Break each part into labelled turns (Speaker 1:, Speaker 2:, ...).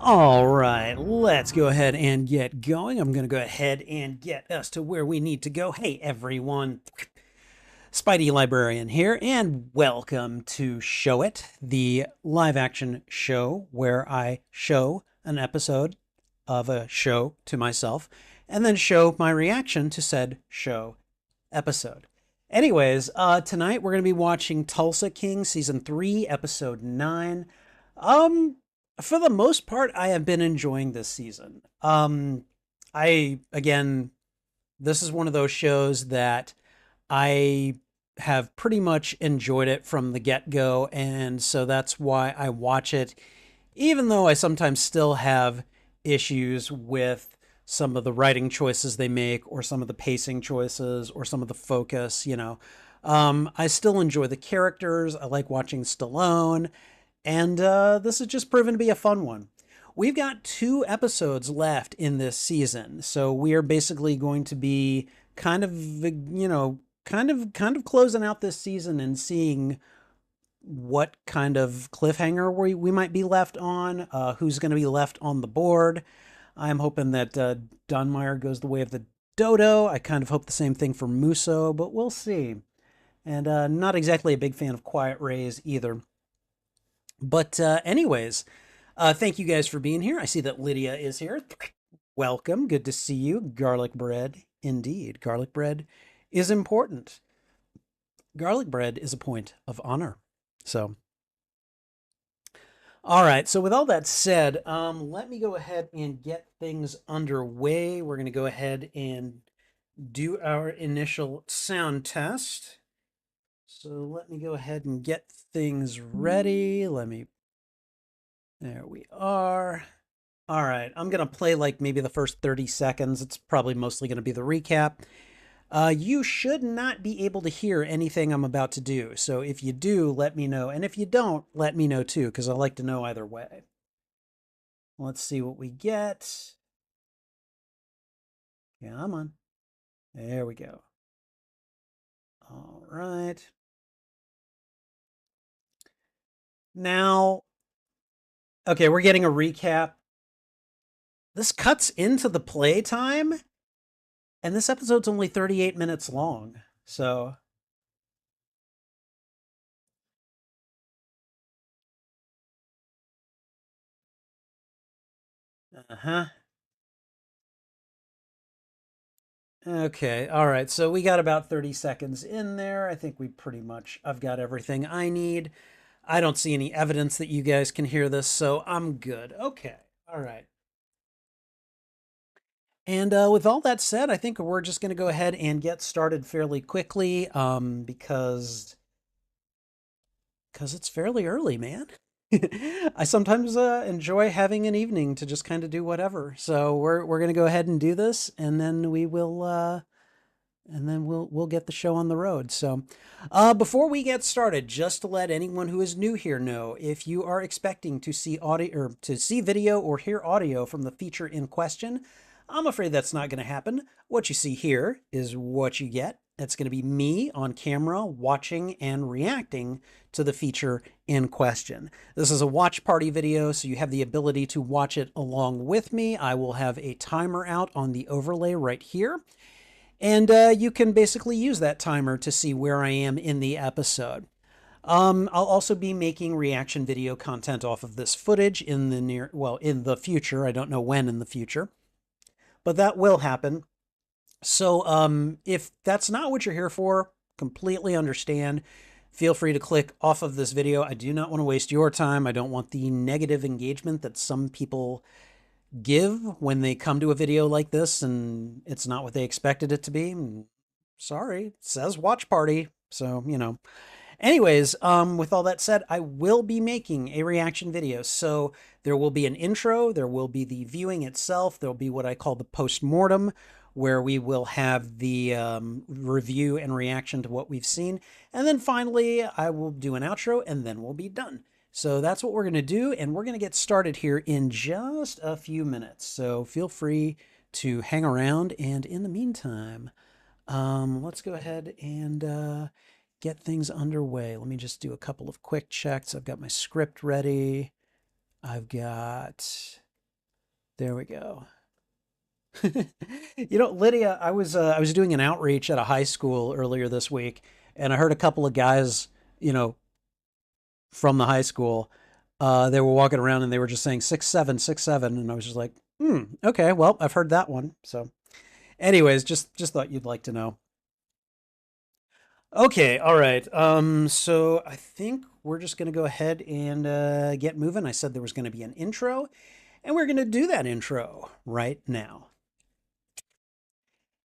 Speaker 1: All right, let's go ahead and get going. I'm going to go ahead and get us to where we need to go. Hey, everyone. Spidey Librarian here, and welcome to Show It, the live action show where I show an episode of a show to myself and then show my reaction to said show episode. Anyways, tonight we're going to be watching Tulsa King Season 3, Episode 9. For the most part, I have been enjoying this season. Again, this is one of those shows that I have pretty much enjoyed it from the get-go, and so that's why I watch it, even though I sometimes still have issues with some of the writing choices they make, or some of the pacing choices, or some of the focus, you know. I still enjoy the characters. I like watching Stallone. And this has just proven to be a fun one. We've got 2 episodes left in this season, so we are basically going to be kind of closing out this season and seeing what kind of cliffhanger we might be left on, who's going to be left on the board. I'm hoping that Dunmire goes the way of the dodo. I kind of hope the same thing for Musso, but we'll see. And not exactly a big fan of Quiet Rays either. But anyways, thank you guys for being here. I see that Lydia is here. Welcome. Good to see you. Garlic bread. Indeed. Garlic bread is important. Garlic bread is a point of honor. So, all right. So with all that said, let me go ahead and get things underway. We're going to go ahead and do our initial sound test. So let me go ahead and get things ready. There we are. All right, I'm going to play like maybe the first 30 seconds. It's probably mostly going to be the recap. You should not be able to hear anything I'm about to do. So if you do, let me know. And if you don't, let me know too, because I like to know either way. Let's see what we get. Come on. There we go. All right. Now, okay, we're getting a recap. This cuts into the playtime, and this episode's only 38 minutes long. So, uh-huh. Okay, all right. So we got about 30 seconds in there. I think I've got everything I need. I don't see any evidence that you guys can hear this, so I'm good. Okay, all right. And with all that said, I think we're just going to go ahead and get started fairly quickly because it's fairly early, man. I sometimes enjoy having an evening to just kind of do whatever. So we're going to go ahead and do this, and then we'll get the show on the road. So, before we get started, just to let anyone who is new here know, if you are expecting to see audio or to see video or hear audio from the feature in question, I'm afraid that's not going to happen. What you see here is what you get. It's going to be me on camera watching and reacting to the feature in question. This is a watch party video, so you have the ability to watch it along with me. I will have a timer out on the overlay right here. And you can basically use that timer to see where I am in the episode. I'll also be making reaction video content off of this footage in the future. I don't know when in the future, but that will happen. So if that's not what you're here for, completely understand. Feel free to click off of this video. I do not want to waste your time. I don't want the negative engagement that some people give when they come to a video like this and it's not what they expected it to be. Sorry, it says watch party. So, Anyways, with all that said, I will be making a reaction video. So there will be an intro, there will be the viewing itself, there'll be what I call the post-mortem, where we will have the review and reaction to what we've seen. And then finally, I will do an outro and then we'll be done. So that's what we're going to do, and we're going to get started here in just a few minutes. So feel free to hang around, and in the meantime, let's go ahead and get things underway. Let me just do a couple of quick checks. I've got my script ready. There we go. Lydia, I was doing an outreach at a high school earlier this week, and I heard a couple of guys, from the high school, they were walking around and they were just saying 6'7", 6'7", and I was just like, okay, well, I've heard that one. So anyways, just thought you'd like to know. Okay, all right. So I think we're just going to go ahead and get moving. I said there was going to be an intro, and we're going to do that intro right now.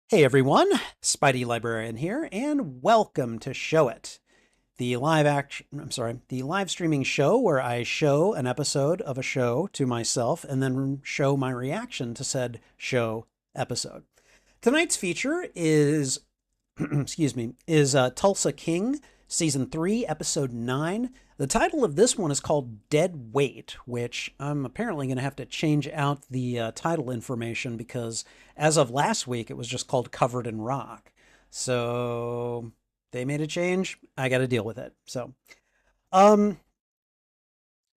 Speaker 1: Hey everyone, Spidey Librarian here, and welcome to Show It, the live streaming show where I show an episode of a show to myself and then show my reaction to said show episode. Tonight's feature is, Tulsa King, Season 3, Episode 9. The title of this one is called Dead Weight, which I'm apparently going to have to change out the title information because as of last week, it was just called Covered in Rock. So they made a change. I got to deal with it. So, Um,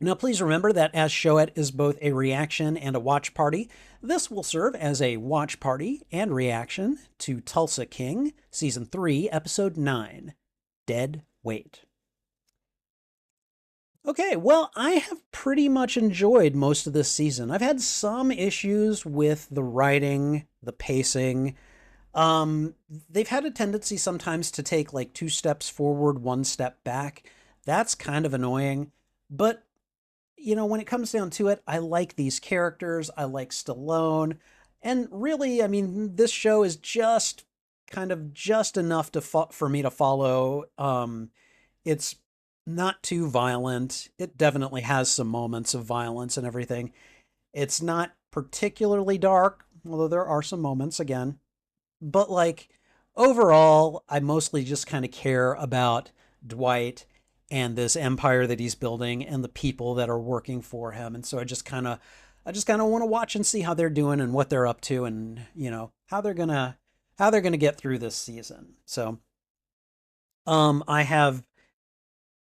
Speaker 1: Now, please remember that as Showette is both a reaction and a watch party, this will serve as a watch party and reaction to Tulsa King, Season 3, Episode 9, Dead Weight. Okay, well, I have pretty much enjoyed most of this season. I've had some issues with the writing, the pacing. They've had a tendency sometimes to take like two steps forward, one step back. That's kind of annoying. But when it comes down to it, I like these characters. I like Stallone. And really, I mean, this show is just kind of just enough for me to follow. It's not too violent. It definitely has some moments of violence and everything. It's not particularly dark, although there are some moments again. But like overall, I mostly just kind of care about Dwight and this empire that he's building and the people that are working for him. And so I just kind of want to watch and see how they're doing and what they're up to and, how they're going to get through this season. So,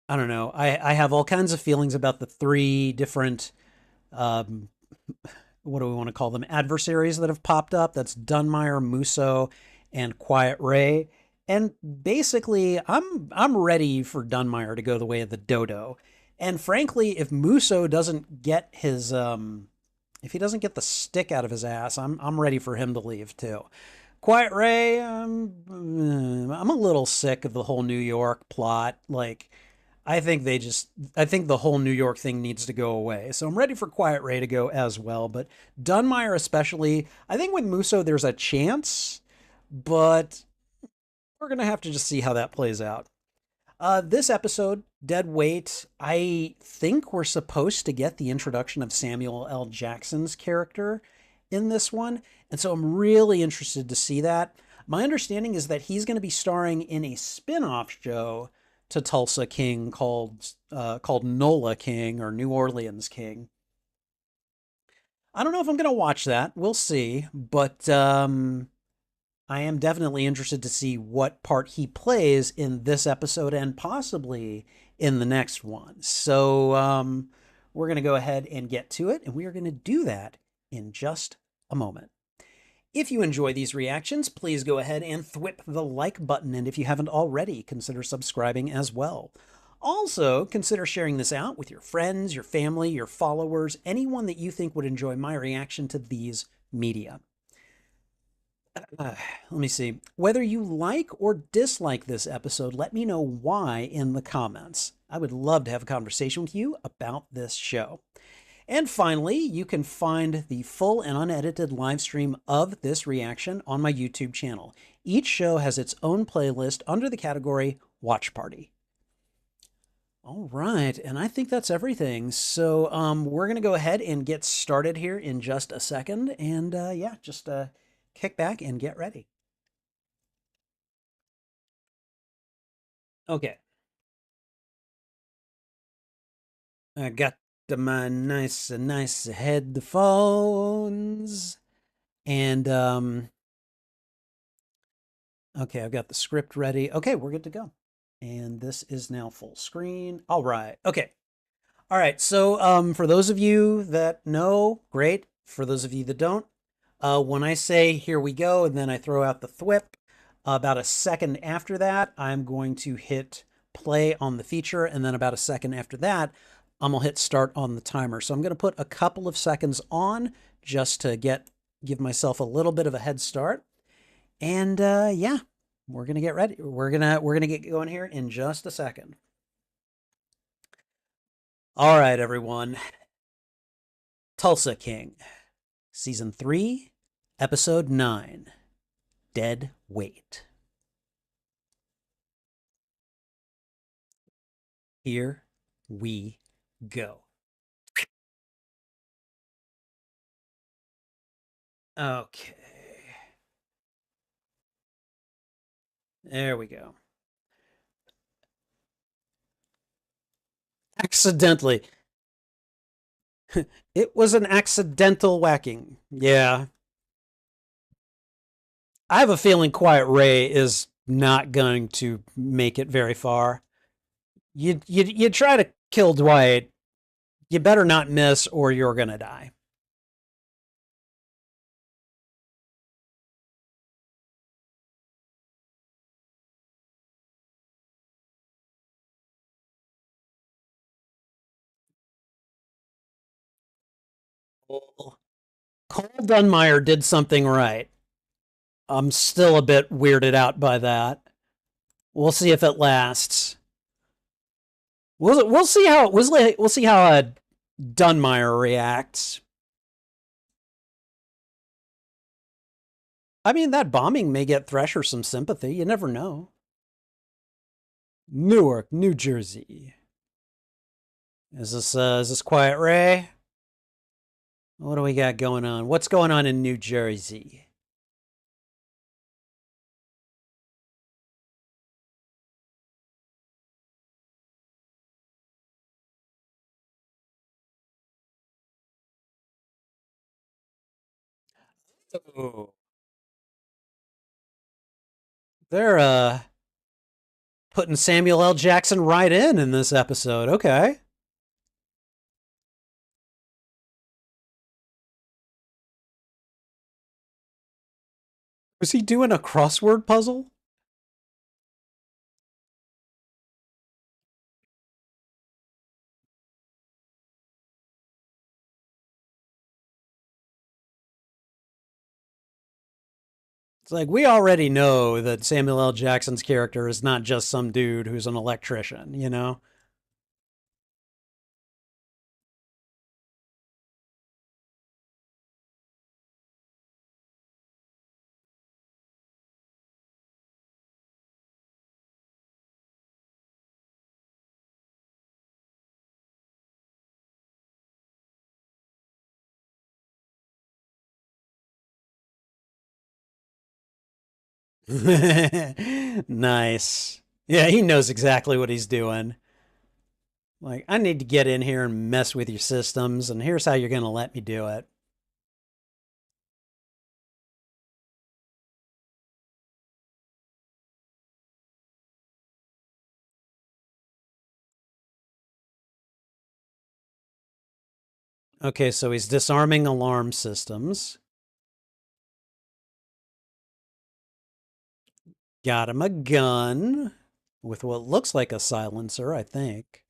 Speaker 1: I don't know. I have all kinds of feelings about the three different um what do we want to call them, adversaries that have popped up. That's Dunmire, Musso, and Quiet Ray. And basically, I'm ready for Dunmire to go the way of the dodo. And frankly, if Musso doesn't get his if he doesn't get the stick out of his ass, I'm ready for him to leave too. Quiet Ray, I'm a little sick of the whole New York plot. Like, I think the whole New York thing needs to go away. So I'm ready for Quiet Ray to go as well. But Dunmire, especially, I think with Musso, there's a chance, but we're going to have to just see how that plays out. This episode, Dead Weight, I think we're supposed to get the introduction of Samuel L. Jackson's character in this one. And so I'm really interested to see that. My understanding is that he's going to be starring in a spin off show to Tulsa King called NOLA King or New Orleans King. I don't know if I'm going to watch that. We'll see. But I am definitely interested to see what part he plays in this episode and possibly in the next one. So we're going to go ahead and get to it, and we are going to do that in just a moment. If you enjoy these reactions, please go ahead and thwip the like button, and if you haven't already, consider subscribing as well. Also, consider sharing this out with your friends, your family, your followers, anyone that you think would enjoy my reaction to these media. Let me see. Whether you like or dislike this episode, let me know why in the comments. I would love to have a conversation with you about this show. And finally, you can find the full and unedited live stream of this reaction on my YouTube channel. Each show has its own playlist under the category Watch Party. All right, and I think that's everything. So we're going to go ahead and get started here in just a second. And yeah, just kick back and get ready. Okay. I got my nice headphones. And okay, I've got the script ready. Okay, we're good to go. And this is now full screen. All right. Okay. All right. So for those of you that know, great. For those of you that don't, when I say here we go, and then I throw out the thwip, about a second after that, I'm going to hit play on the feature. And then about a second after that, I'm going to hit start on the timer. So I'm going to put a couple of seconds on just to give myself a little bit of a head start. And yeah, we're going to get ready. We're going to get going here in just a second. All right, everyone. Tulsa King, Season 3, Episode 9, Dead Weight. Here we go. Okay. There we go. Accidentally. It was an accidental whacking. Yeah. I have a feeling Quiet Ray is not going to make it very far. You try to kill Dwight, you better not miss or you're gonna die. Cole Dunmire did something right. I'm still a bit weirded out by that. We'll see if it lasts. We'll see how we'll see how Dunmire reacts. I mean, that bombing may get Thresher some sympathy. You never know. Newark, New Jersey. Is this Quiet Ray? What do we got going on? What's going on in New Jersey? Oh. They're putting Samuel L. Jackson right in this episode. Okay. Was he doing a crossword puzzle? It's like we already know that Samuel L. Jackson's character is not just some dude who's an electrician, you know? Nice. Yeah, he knows exactly what he's doing. Like, I need to get in here and mess with your systems, and here's how you're going to let me do it. Okay, so he's disarming alarm systems. Got him a gun with what looks like a silencer, I think.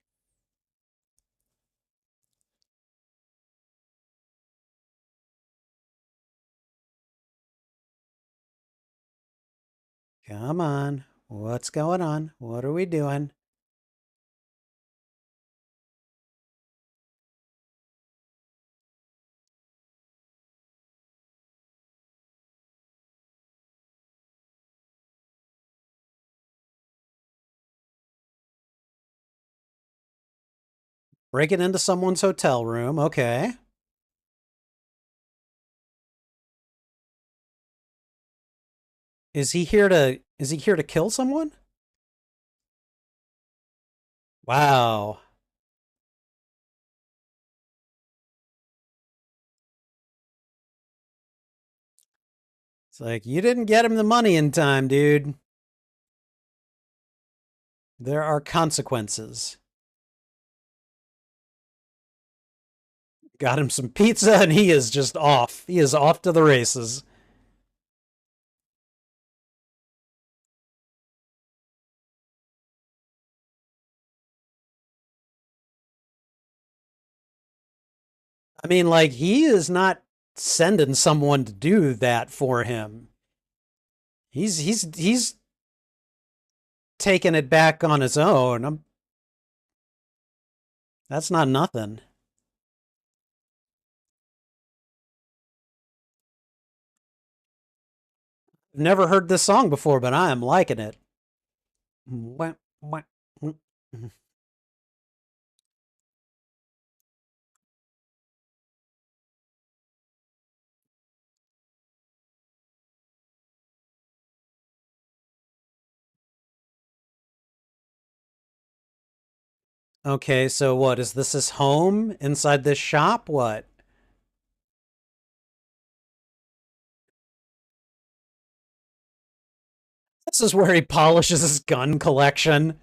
Speaker 1: Come on. What's going on? What are we doing? Breaking into someone's hotel room. Okay. Is he here to kill someone? Wow. It's like you didn't get him the money in time, dude. There are consequences. Got him some pizza and he is just off. He is off to the races. I mean, like, he is not sending someone to do that for him. He's taking it back on his own. That's not nothing. I've never heard this song before, but I am liking it. Okay, so what is this? His home inside this shop? What? This is where he polishes his gun collection.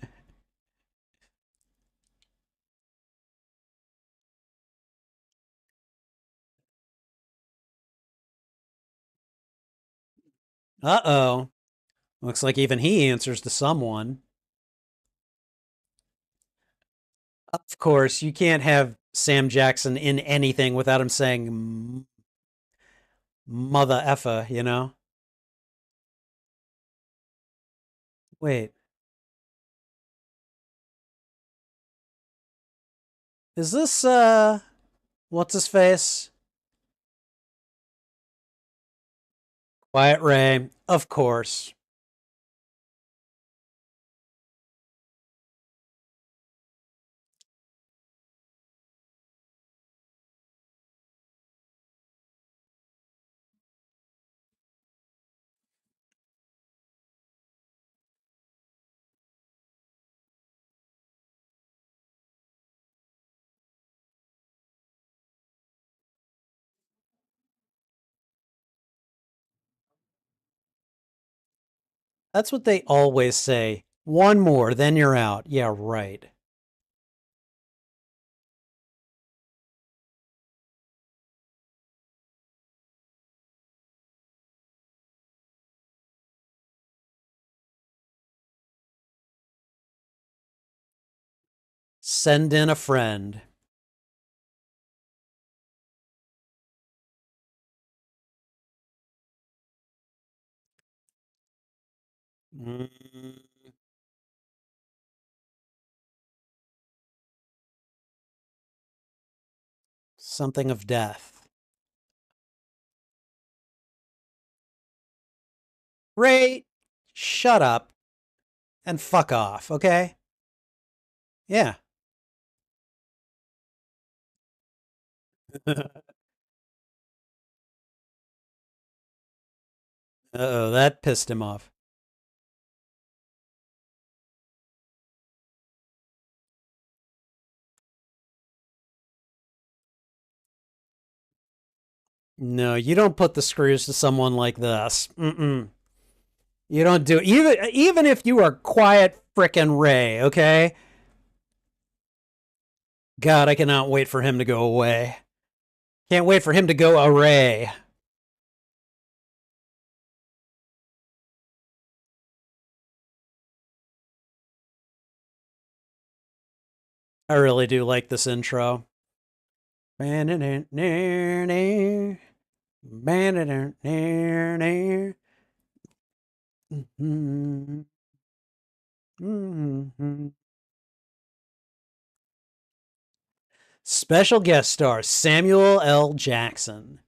Speaker 1: Uh-oh. Looks like even he answers to someone. Of course, you can't have Sam Jackson in anything without him saying mother effer, you know? Wait, is this, what's his face? Quiet Ray. Of course. That's what they always say. One more, then you're out. Yeah, right. Send in a friend. Mm, something of death. Ray, shut up and fuck off, okay? Yeah. Uh-oh, that pissed him off. No, you don't put the screws to someone like this. Mm-mm. You don't do it. Even if you are quiet frickin' Ray, okay? God, I cannot wait for him to go away. Can't wait for him to go away. I really do like this intro. Special guest star Samuel L. Jackson.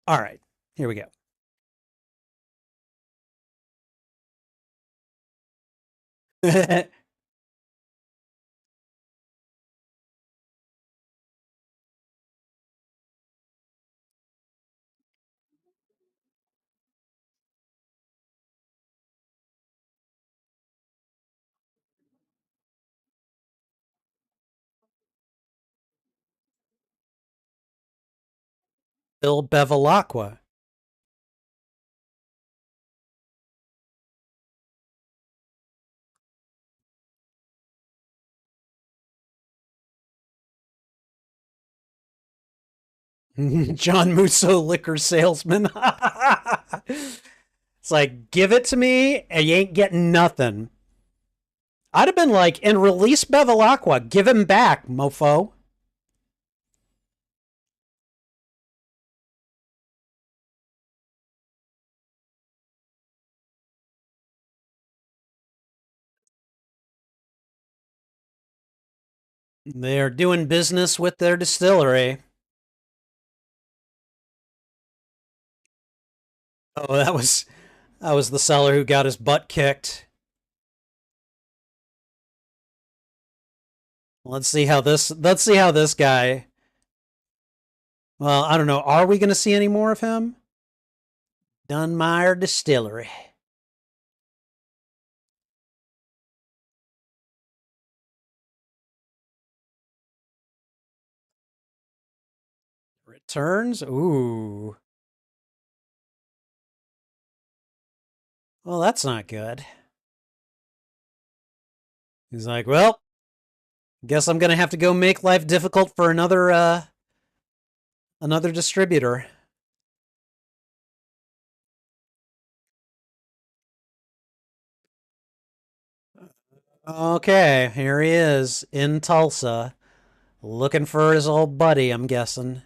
Speaker 1: All right, here we go. Bill Bevilacqua. John Musso, liquor salesman. It's like, give it to me, and you ain't getting nothing. I'd have been like, and release Bevilacqua. Give him back, mofo. They're doing business with their distillery. Oh, that was the seller who got his butt kicked. Let's see how this guy. Well, I don't know. Are we going to see any more of him? Dunmire Distillery. Turns? Ooh. Well, that's not good. He's like, well, guess I'm gonna have to go make life difficult for another distributor. Okay, here he is in Tulsa, looking for his old buddy, I'm guessing.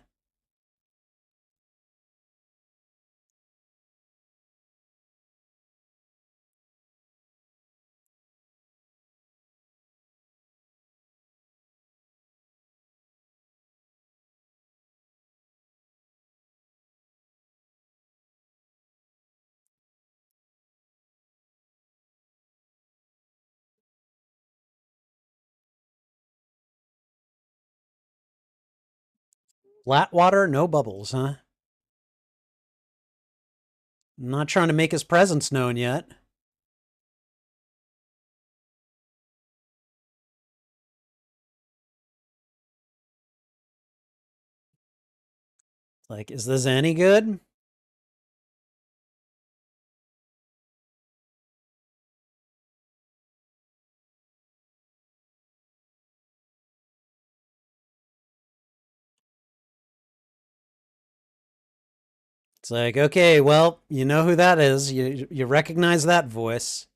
Speaker 1: Flat water, no bubbles, huh? Not trying to make his presence known yet. Like, is this any good? It's like, okay, well, you know who that is. You recognize that voice.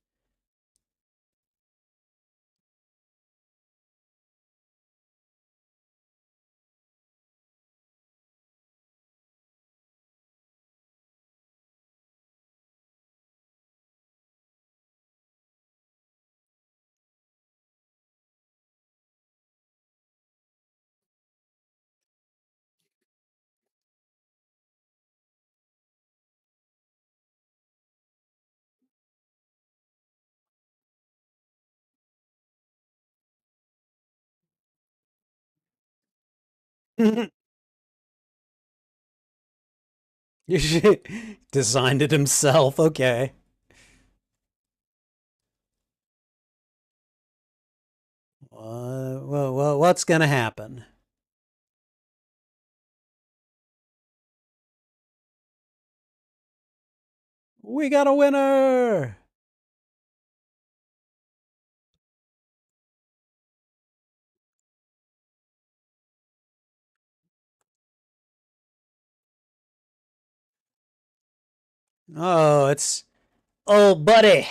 Speaker 1: Designed it himself. Okay. Well, what's gonna happen? We got a winner! Oh, it's old buddy.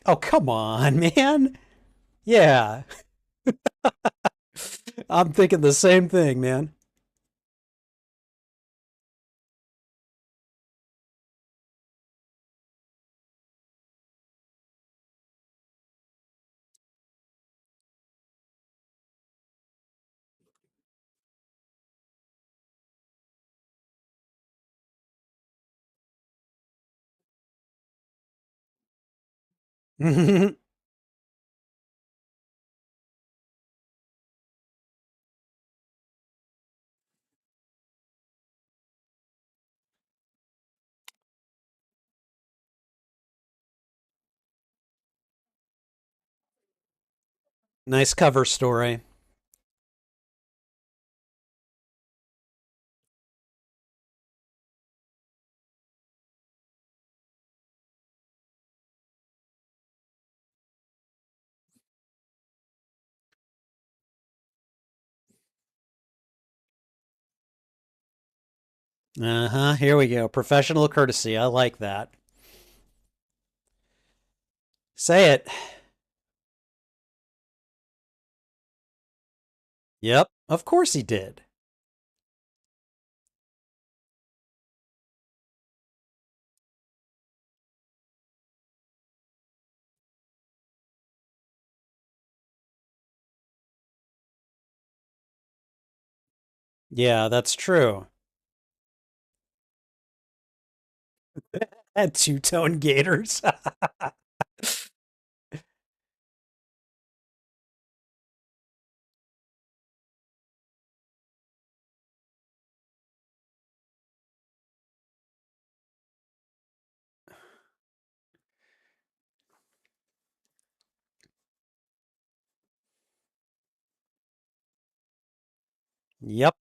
Speaker 1: Oh, come on, man. Yeah, I'm thinking the same thing, man. Nice cover story. Uh huh. Here we go. Professional courtesy. I like that. Say it. Yep. Of course he did. Yeah, that's true. And two-tone gators. Yep.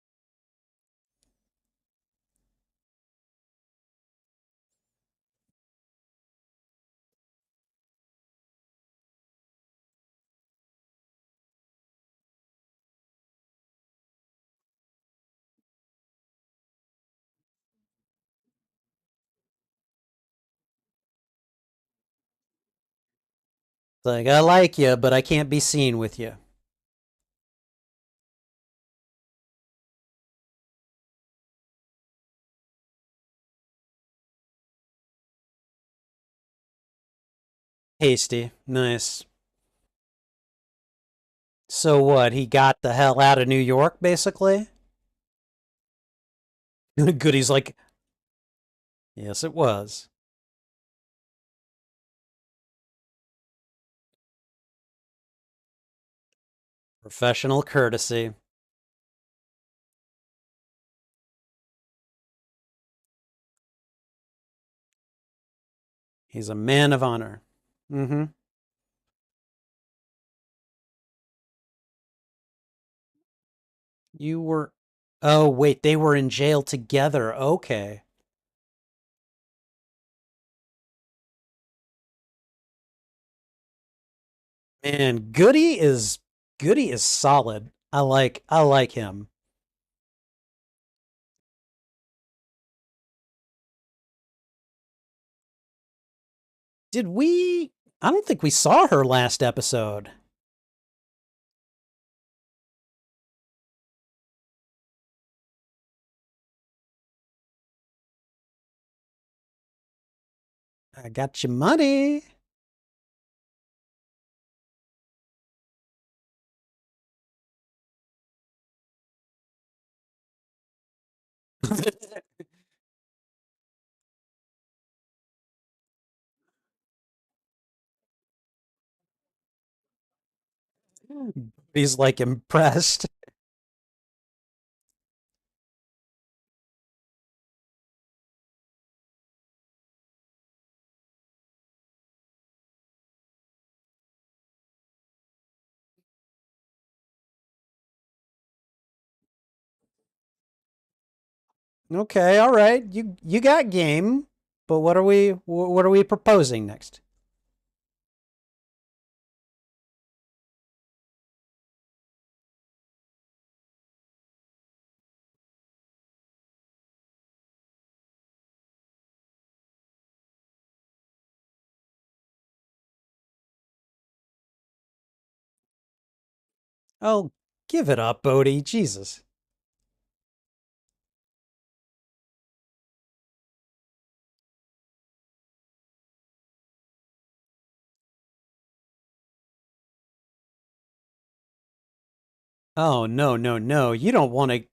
Speaker 1: It's like, I like you, but I can't be seen with you. Hasty. Nice. So what? He got the hell out of New York, basically? Goody's like, yes, it was. Professional courtesy. He's a man of honor. Mm-hmm. You were. Oh, wait, they were in jail together. Okay. Man, Goody is solid. I like him. Did we I don't think we saw her last episode. I got your money. He's like impressed. Okay, all right. You got game. But what are we proposing next? Oh, give it up, Bodie. Jesus. Oh, no, no, no. You don't want to.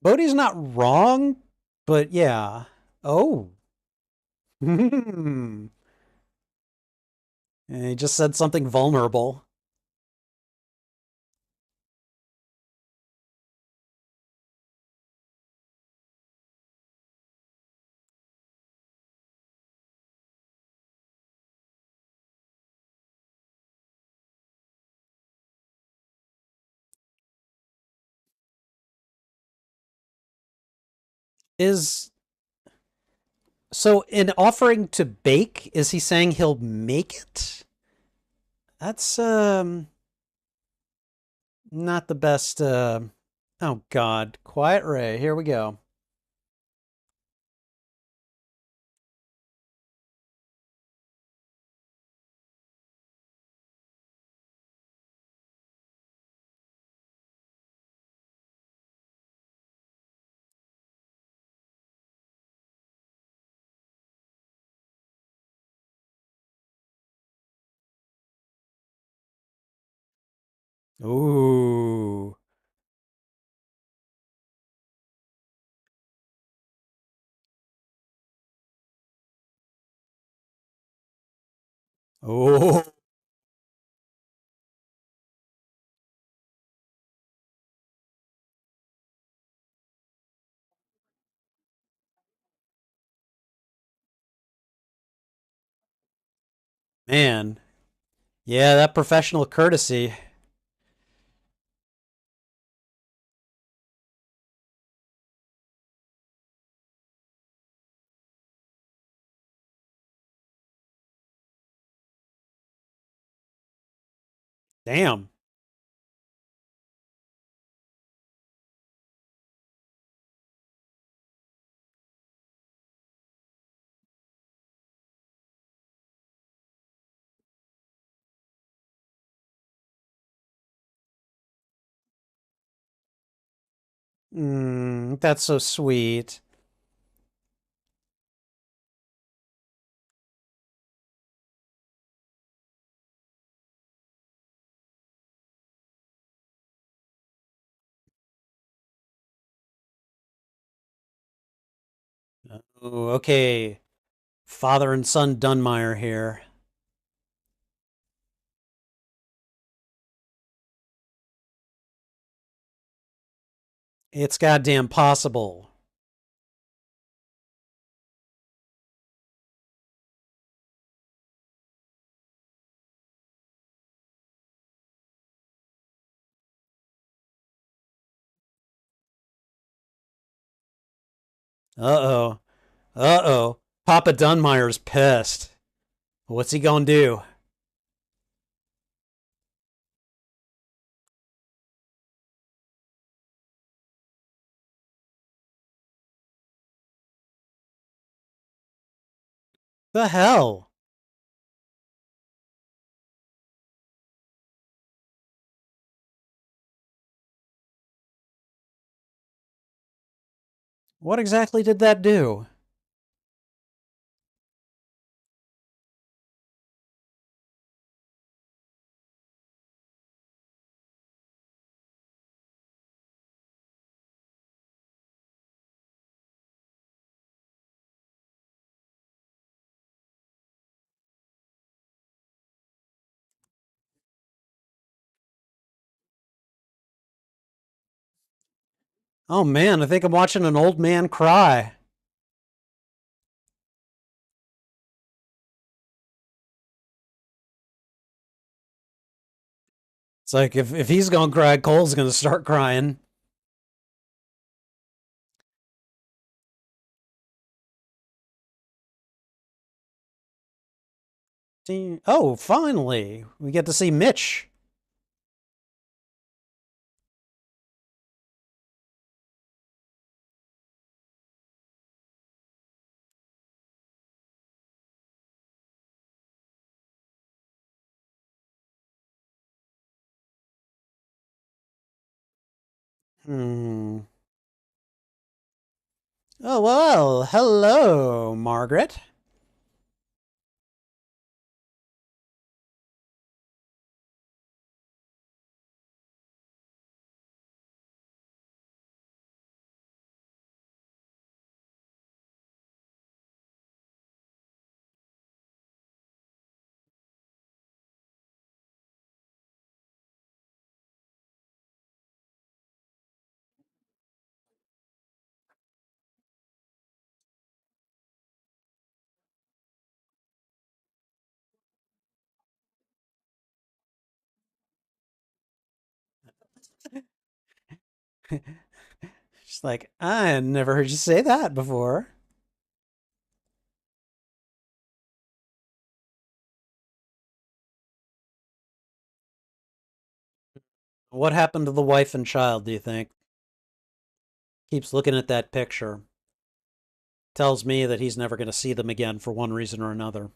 Speaker 1: Bodie's not wrong, but yeah. Oh. Hmm. He just said something vulnerable. Is So in offering to bake, is he saying he'll make it? That's not the best oh god. Quiet Ray, here we go. Ooh. Oh, man. Yeah, that professional courtesy. Damn. That's so sweet. Oh, okay. Father and son Dunmire here. It's goddamn possible. Uh-oh. Uh-oh. Papa Dunmire's pissed. What's he gonna do? The hell? What exactly did that do? Oh man, I think I'm watching an old man cry. It's like if he's gonna cry, Cole's gonna start crying. Oh, finally, we get to see Mitch. Hmm. Oh well, hello, Margaret. She's like, I never heard you say that before. What happened to the wife and child, do you think? Keeps looking at that picture. Tells me that he's never going to see them again for one reason or another.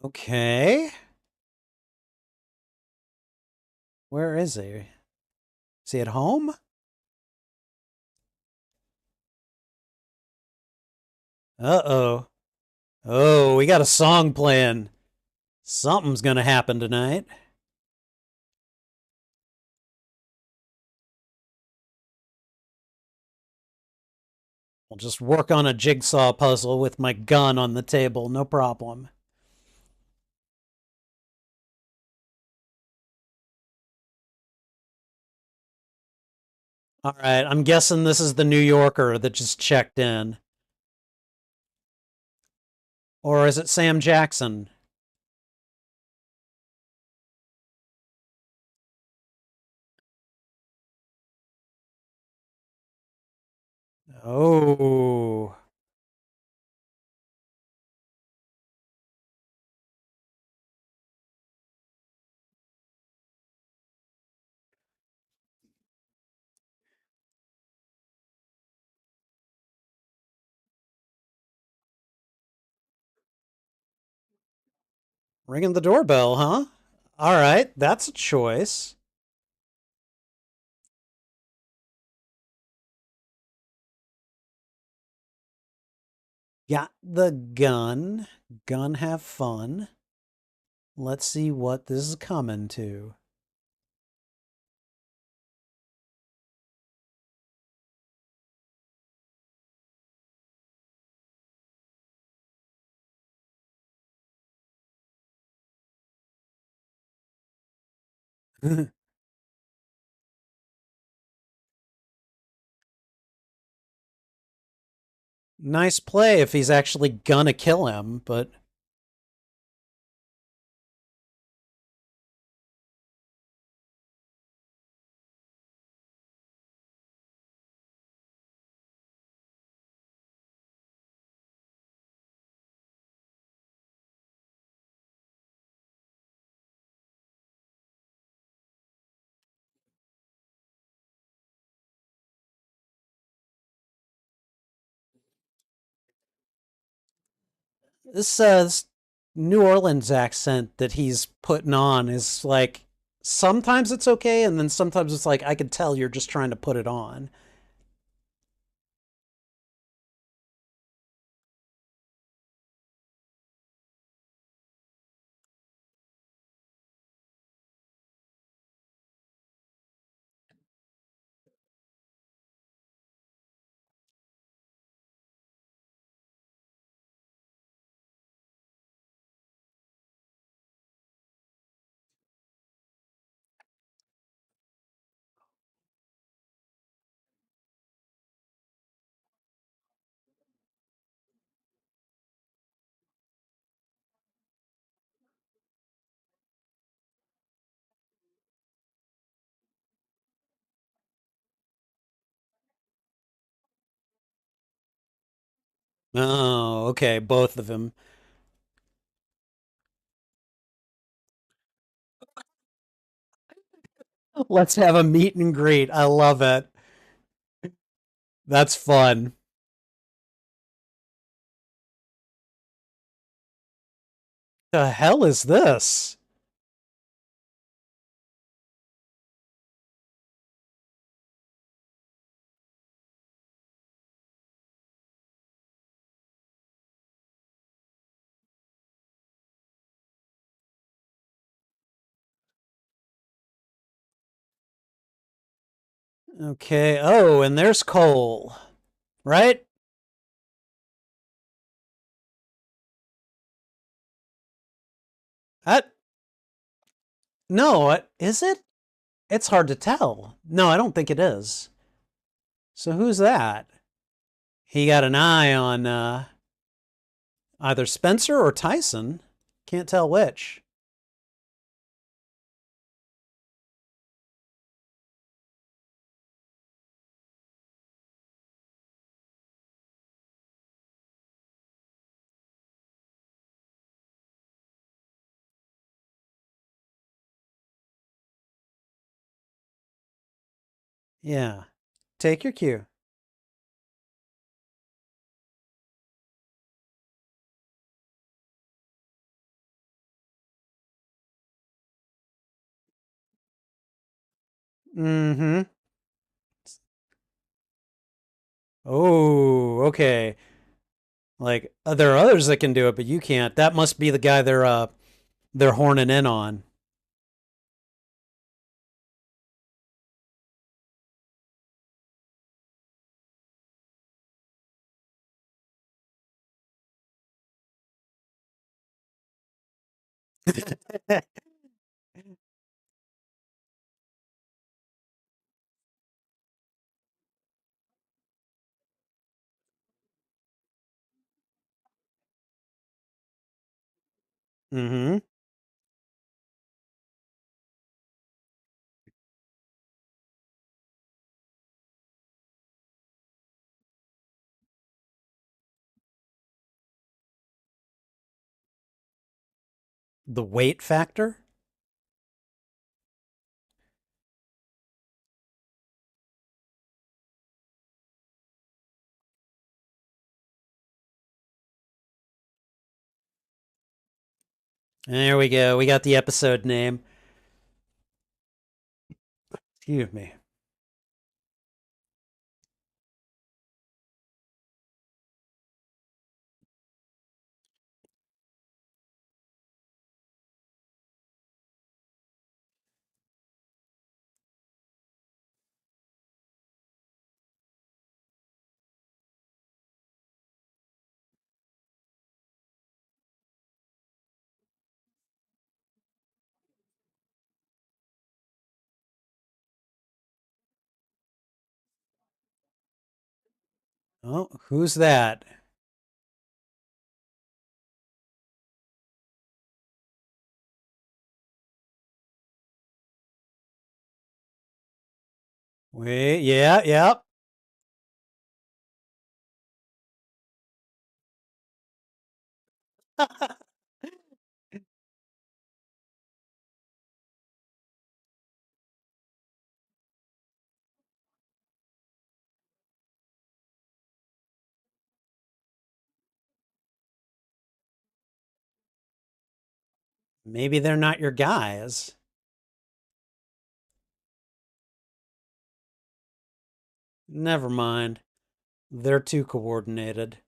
Speaker 1: Okay. Where is he? Is he at home? Uh-oh. Oh, we got a song playing. Something's gonna happen tonight. I'll just work on a jigsaw puzzle with my gun on the table, no problem. All right, I'm guessing this is the New Yorker that just checked in. Or is it Sam Jackson? Oh. Ringing the doorbell, huh? All right, that's a choice. Got the gun. Gun have fun. Let's see what this is coming to. Nice play if he's actually gonna kill him, but this New Orleans accent that he's putting on is like sometimes it's okay, and then sometimes it's like I can tell you're just trying to put it on. Oh, okay, both of them. Let's have a meet and greet. I love it. That's fun. The hell is this? Okay. Oh, and there's Cole, right? That no, is it? It's hard to tell. No, I don't think it is. So who's that? He got an eye on either Spencer or Tyson. Can't tell which. Yeah. Take your cue. Mm-hmm. Oh, okay. Like there are others that can do it, but you can't. That must be the guy they're horning in on. Mm-hmm. The weight factor. There we go. We got the episode name. Excuse me. Oh, who's that? Wait, yeah, yep. Maybe they're not your guys. Never mind. They're too coordinated.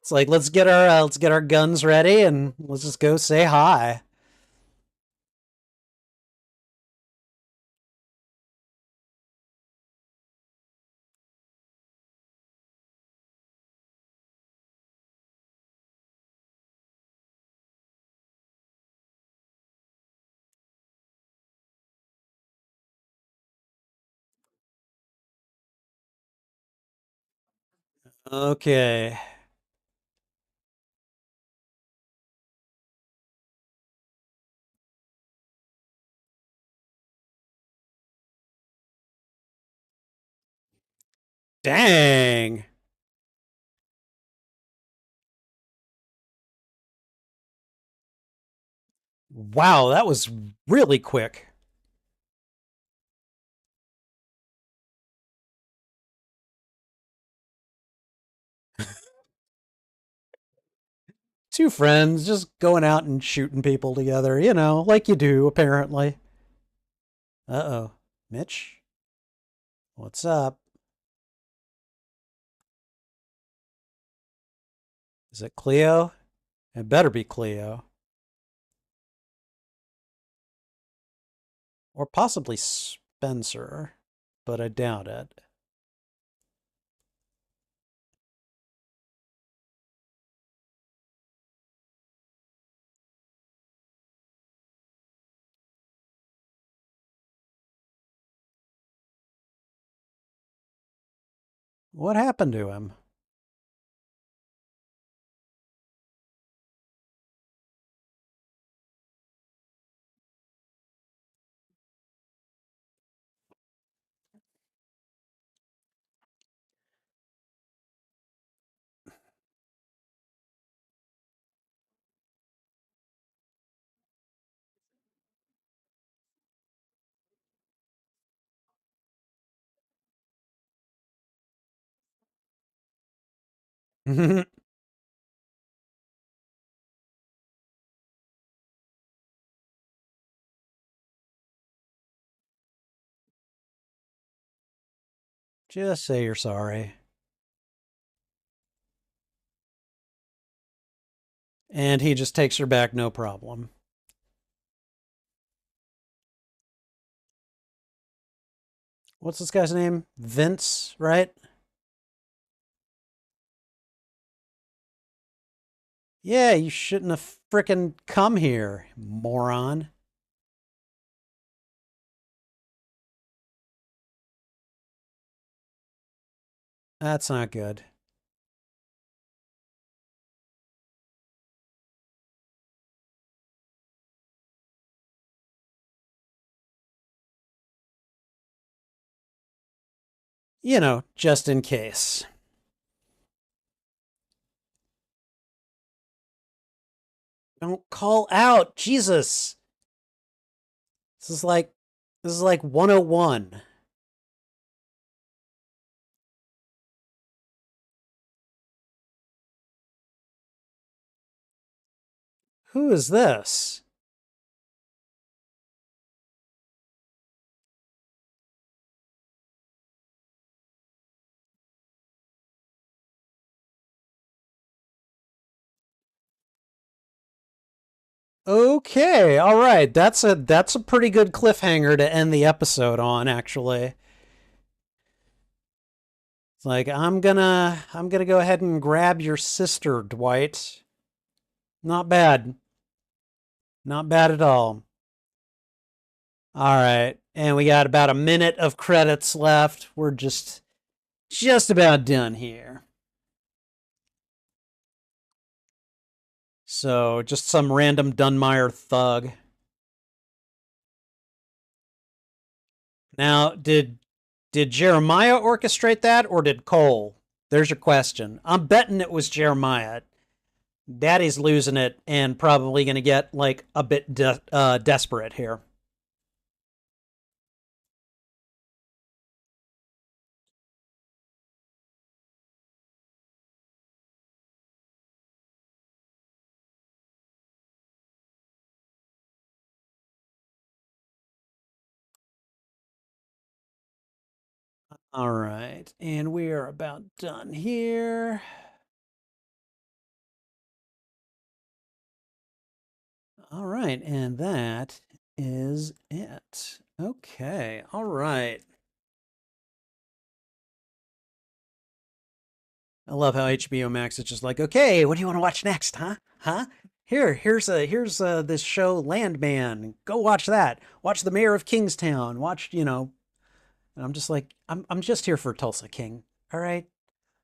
Speaker 1: It's like let's get our guns ready and let's just go say hi. Okay. Dang. Wow, that was really quick. Two friends just going out and shooting people together, like you do, apparently. Uh-oh. Mitch, what's up? Is it Cleo? It better be Cleo. Or possibly Spencer, but I doubt it. What happened to him? Just say you're sorry. And he just takes her back, no problem. What's this guy's name? Vince, right? Yeah, you shouldn't have frickin' come here, moron. That's not good. You know, just in case. Don't call out, Jesus. This is like this is like 101. Who is this? Okay, all right. That's a pretty good cliffhanger to end the episode on, actually. It's like I'm gonna go ahead and grab your sister, Dwight. Not bad. Not bad at all. All right. And we got about a minute of credits left. We're just about done here. So, just some random Dunmire thug. Now, did Jeremiah orchestrate that or did Cole? There's your question. I'm betting it was Jeremiah. Daddy's losing it and probably going to get like a bit desperate here. All right, and we are about done here. All right, and that is it. Okay, all right. I love how HBO Max is just like, okay, what do you want to watch next, huh? Huh? Here's this show Landman. Go watch that. Watch The Mayor of Kingstown. Watch, and I'm just like, I'm just here for Tulsa King. All right?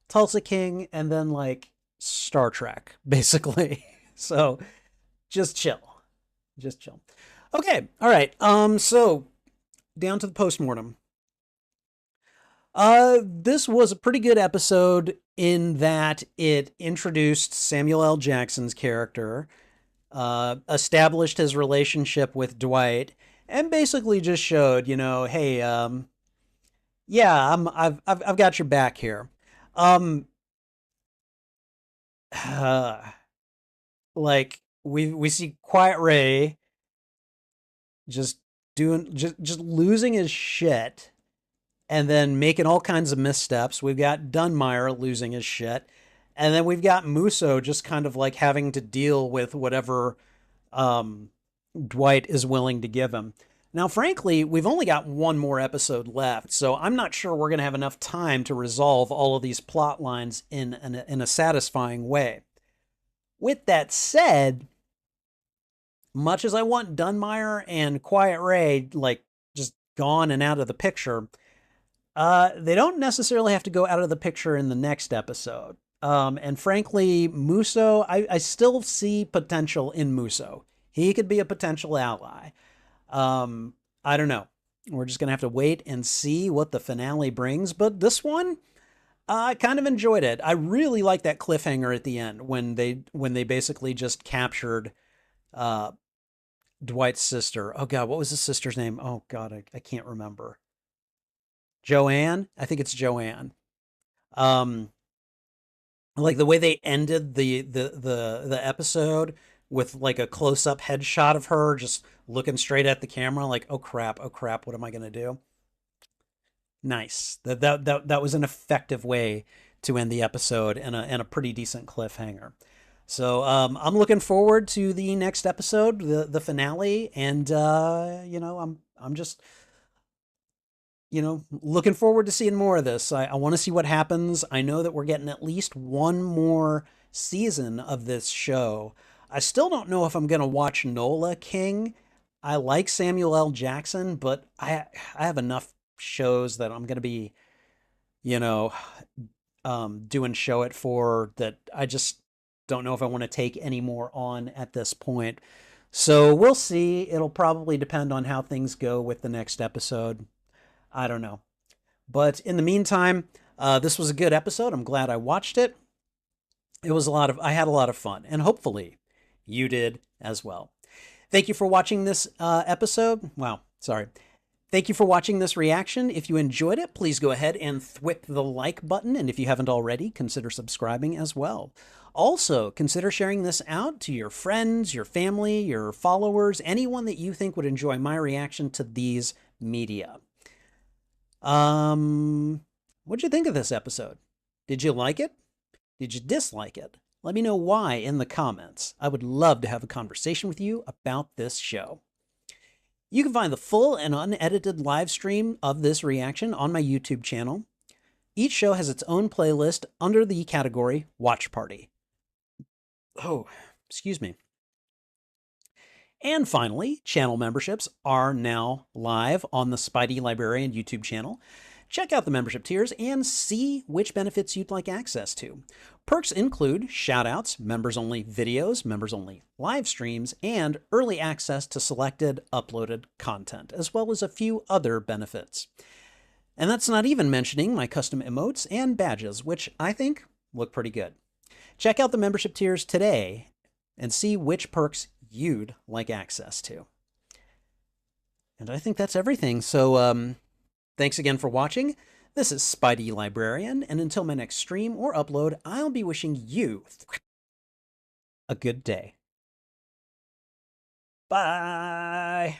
Speaker 1: Tulsa King and then like Star Trek, basically. So just chill. Just chill. Okay, all right. So down to the postmortem. This was a pretty good episode in that it introduced Samuel L. Jackson's character, established his relationship with Dwight, and basically just showed, hey, yeah, I've got your back here. Um, like we see Quiet Ray just just losing his shit and then making all kinds of missteps. We've got Dunmire losing his shit. And then we've got Musso just kind of like having to deal with whatever um, Dwight is willing to give him. Now, frankly, we've only got one more episode left, so I'm not sure we're going to have enough time to resolve all of these plot lines in a satisfying way. With that said, much as I want Dunmire and Quiet Ray like just gone and out of the picture, they don't necessarily have to go out of the picture in the next episode. And frankly, Musso, I still see potential in Musso. He could be a potential ally. I don't know. We're just gonna have to wait and see what the finale brings. But this one, I kind of enjoyed it. I really like that cliffhanger at the end when they basically just captured uh, Dwight's sister. Oh God, what was his sister's name? Oh God, I can't remember. Joanne? I think it's Joanne. Um, Like the way they ended the episode with like a close-up headshot of her just looking straight at the camera, like, oh crap, what am I gonna do? Nice. That was an effective way to end the episode, and a pretty decent cliffhanger. So I'm looking forward to the next episode, the finale, and I'm just looking forward to seeing more of this. I want to see what happens. I know that we're getting at least one more season of this show. I still don't know if I'm going to watch Nola King. I like Samuel L. Jackson, but I have enough shows that I'm going to be, you know, doing show it for that. I just don't know if I want to take any more on at this point. So we'll see. It'll probably depend on how things go with the next episode. I don't know. But in the meantime, this was a good episode. I'm glad I watched it. I had a lot of fun, and hopefully you did as well. Thank you for watching this episode. Wow, sorry. Thank you for watching this reaction. If you enjoyed it, please go ahead and thwip the like button. And if you haven't already, consider subscribing as well. Also, consider sharing this out to your friends, your family, your followers, anyone that you think would enjoy my reaction to these media. What'd you think of this episode? Did you like it? Did you dislike it? Let me know why in the comments. I would love to have a conversation with you about this show. You can find the full and unedited live stream of this reaction on my YouTube channel. Each show has its own playlist under the category Watch Party. Oh, excuse me. And finally, channel memberships are now live on the Spidey Librarian YouTube channel. Check out the membership tiers and see which benefits you'd like access to. Perks include shoutouts, members-only videos, members-only live streams, and early access to selected uploaded content, as well as a few other benefits. And that's not even mentioning my custom emotes and badges, which I think look pretty good. Check out the membership tiers today and see which perks you'd like access to. And I think that's everything. So, thanks again for watching. This is Spidey Librarian, and until my next stream or upload, I'll be wishing you a good day. Bye!